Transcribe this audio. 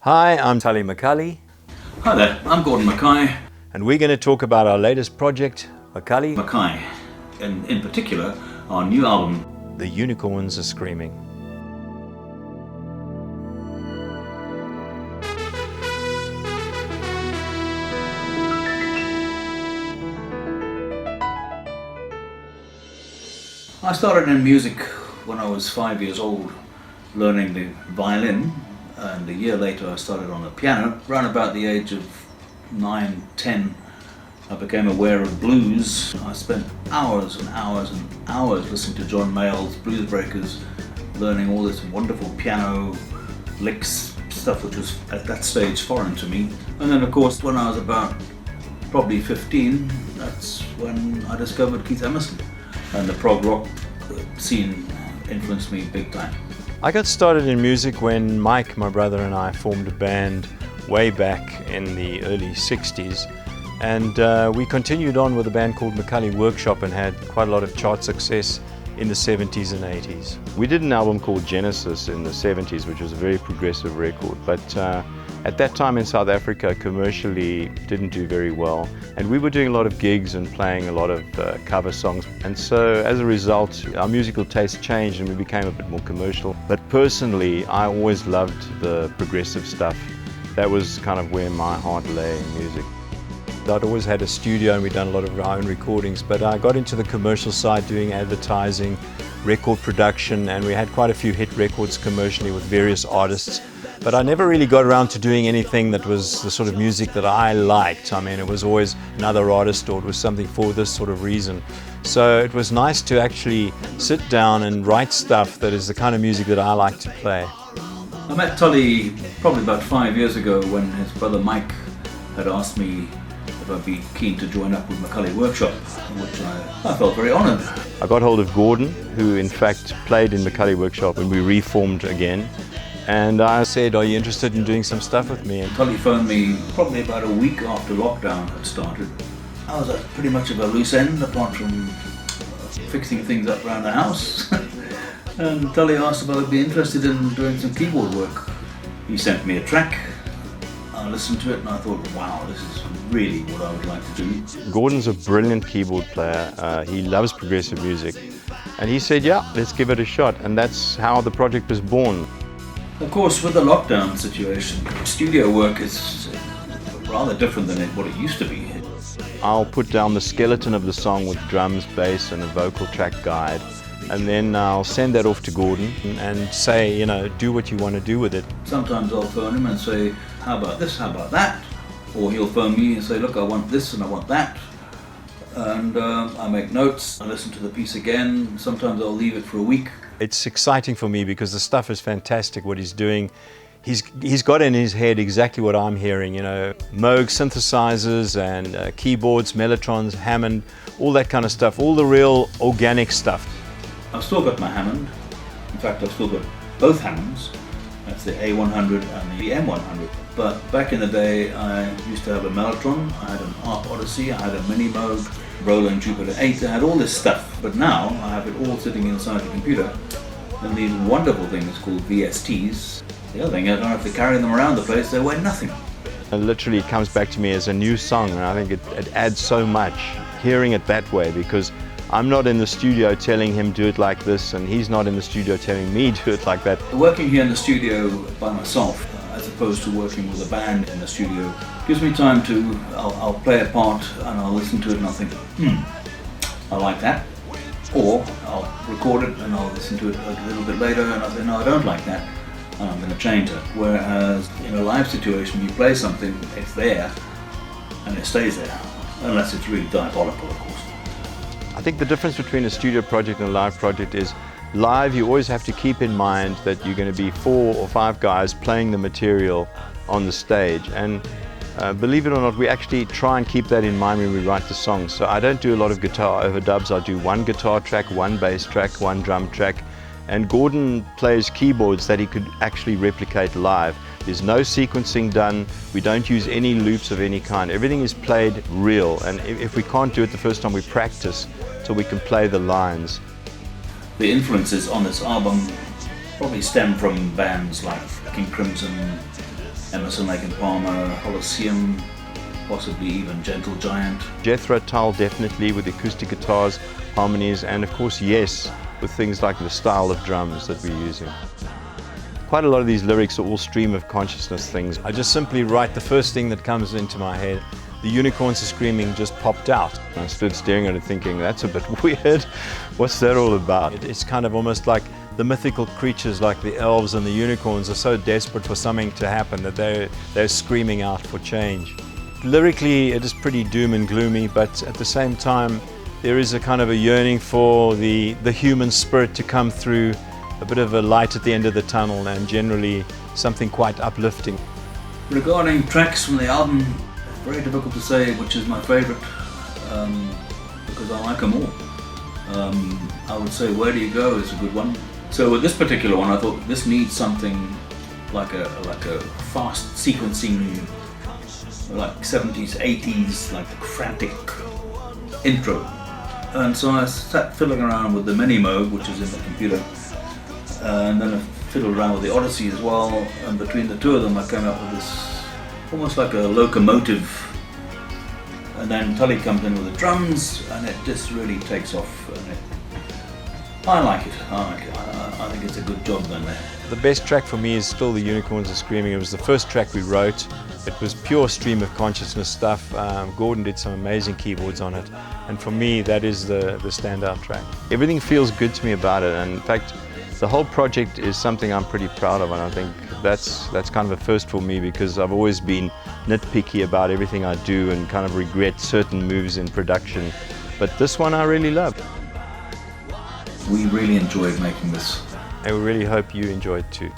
Hi, I'm Tully McCully. Hi there, I'm Gordon Mackay. And we're going to talk about our latest project, McCully. Mackay, and in particular, our new album, The Unicorns Are Screaming. I started in music when I was 5 years old, learning the violin, and a year later I started on the piano. Around about the age of 9, 10, I became aware of blues. I spent hours and hours and hours listening to John Mayall's Blues Breakers, learning all this wonderful piano licks, stuff which was at that stage foreign to me. And then of course when I was about probably 15, that's when I discovered Keith Emerson, and the prog rock scene influenced me big time. I got started in music when Mike, my brother, and I formed a band way back in the early 60s, and we continued on with a band called McCully Workshop and had quite a lot of chart success in the 70s and 80s. We did an album called Genesis in the 70s, which was a very progressive record, but at that time in South Africa commercially didn't do very well, and we were doing a lot of gigs and playing a lot of cover songs, and so as a result our musical taste changed and we became a bit more commercial. But personally I always loved the progressive stuff. That was kind of where my heart lay in music. I'd always had a studio and we'd done a lot of our own recordings, but I got into the commercial side doing advertising, record production, and we had quite a few hit records commercially with various artists. But I never really got around to doing anything that was the sort of music that I liked. I mean, it was always another artist or it was something for this sort of reason. So it was nice to actually sit down and write stuff that is the kind of music that I like to play. I met Tully probably about 5 years ago when his brother Mike had asked me if I'd be keen to join up with McCully Workshop, which I felt very honoured. I got hold of Gordon, who in fact played in McCully Workshop when we reformed again, and I said, are you interested in doing some stuff with me? And Tully phoned me probably about a week after lockdown had started. I was at pretty much of a loose end apart from fixing things up around the house. And Tully asked if I would be interested in doing some keyboard work. He sent me a track. I listened to it and I thought, wow, this is really what I would like to do. Gordon's a brilliant keyboard player. He loves progressive music, and he said, yeah, let's give it a shot, and that's how the project was born. Of course, with the lockdown situation, studio work is rather different than what it used to be. I'll put down the skeleton of the song with drums, bass and a vocal track guide, and then I'll send that off to Gordon and say, you know, do what you want to do with it. Sometimes I'll phone him and say, how about this, how about that? Or he'll phone me and say, look, I want this and I want that. And I make notes, I listen to the piece again. Sometimes I'll leave it for a week. It's exciting for me because the stuff is fantastic, what he's doing. He's got in his head exactly what I'm hearing, you know, Moog synthesizers and keyboards, Mellotrons, Hammond, all that kind of stuff, all the real organic stuff. I've still got my Hammond. In fact, I've still got both Hammonds. That's the A100 and the M100. But back in the day, I used to have a Mellotron, I had an ARP Odyssey, I had a Mini Moog, Roland Jupiter 8, I had all this stuff. But now, I have it all sitting inside the computer. And these wonderful things called VSTs. The other thing, I don't have to carry them around the place, they weigh nothing. And literally it comes back to me as a new song, and I think it adds so much hearing it that way, because I'm not in the studio telling him do it like this, and he's not in the studio telling me do it like that. Working here in the studio by myself, as opposed to working with a band in the studio, gives me time to, I'll play a part and I'll listen to it and I'll think, I like that. Or I'll record it and I'll listen to it a little bit later and I'll say, no, I don't like that, and I'm going to change it. Whereas in a live situation, you play something, it's there, and it stays there, unless it's really diabolical, of course. I think the difference between a studio project and a live project is live you always have to keep in mind that you're going to be 4 or 5 guys playing the material on the stage, and believe it or not, we actually try and keep that in mind when we write the songs. So I don't do a lot of guitar overdubs. I do one guitar track, one bass track, one drum track, and Gordon plays keyboards that he could actually replicate live. There's no sequencing done. We don't use any loops of any kind. Everything is played real, and if we can't do it the first time, we practice so we can play the lines. The influences on this album probably stem from bands like King Crimson, Emerson, Lake and Palmer, Holocene, possibly even Gentle Giant. Jethro Tull definitely with acoustic guitars, harmonies, and of course Yes with things like the style of drums that we're using. Quite a lot of these lyrics are all stream of consciousness things. I just simply write the first thing that comes into my head. The unicorns are screaming just popped out. I stood staring at it thinking, that's a bit weird. What's that all about? It's kind of almost like the mythical creatures like the elves and the unicorns are so desperate for something to happen that they're screaming out for change. Lyrically, it is pretty doom and gloomy, but at the same time, there is a kind of a yearning for the human spirit to come through, a bit of a light at the end of the tunnel, and generally something quite uplifting. Regarding tracks from the album, very difficult to say which is my favourite, because I like them all. I would say Where Do You Go is a good one. So with this particular one, I thought this needs something like a fast sequencing, like 70s, 80s, like frantic intro. And so I sat fiddling around with the mini mode, which is in the computer, and then I fiddled around with the Odyssey as well, and between the two of them I came up with this almost like a locomotive, and then Tully comes in with the drums and it just really takes off, and I like it. I think it's a good job done there. The best track for me is still The Unicorns Are Screaming. It was the first track we wrote. It was pure stream of consciousness stuff. Gordon did some amazing keyboards on it, and for me that is the standout track. Everything feels good to me about it, and in fact the whole project is something I'm pretty proud of, and I think that's kind of a first for me, because I've always been nitpicky about everything I do and kind of regret certain moves in production, but this one I really loved. We really enjoyed making this. And we really hope you enjoyed too.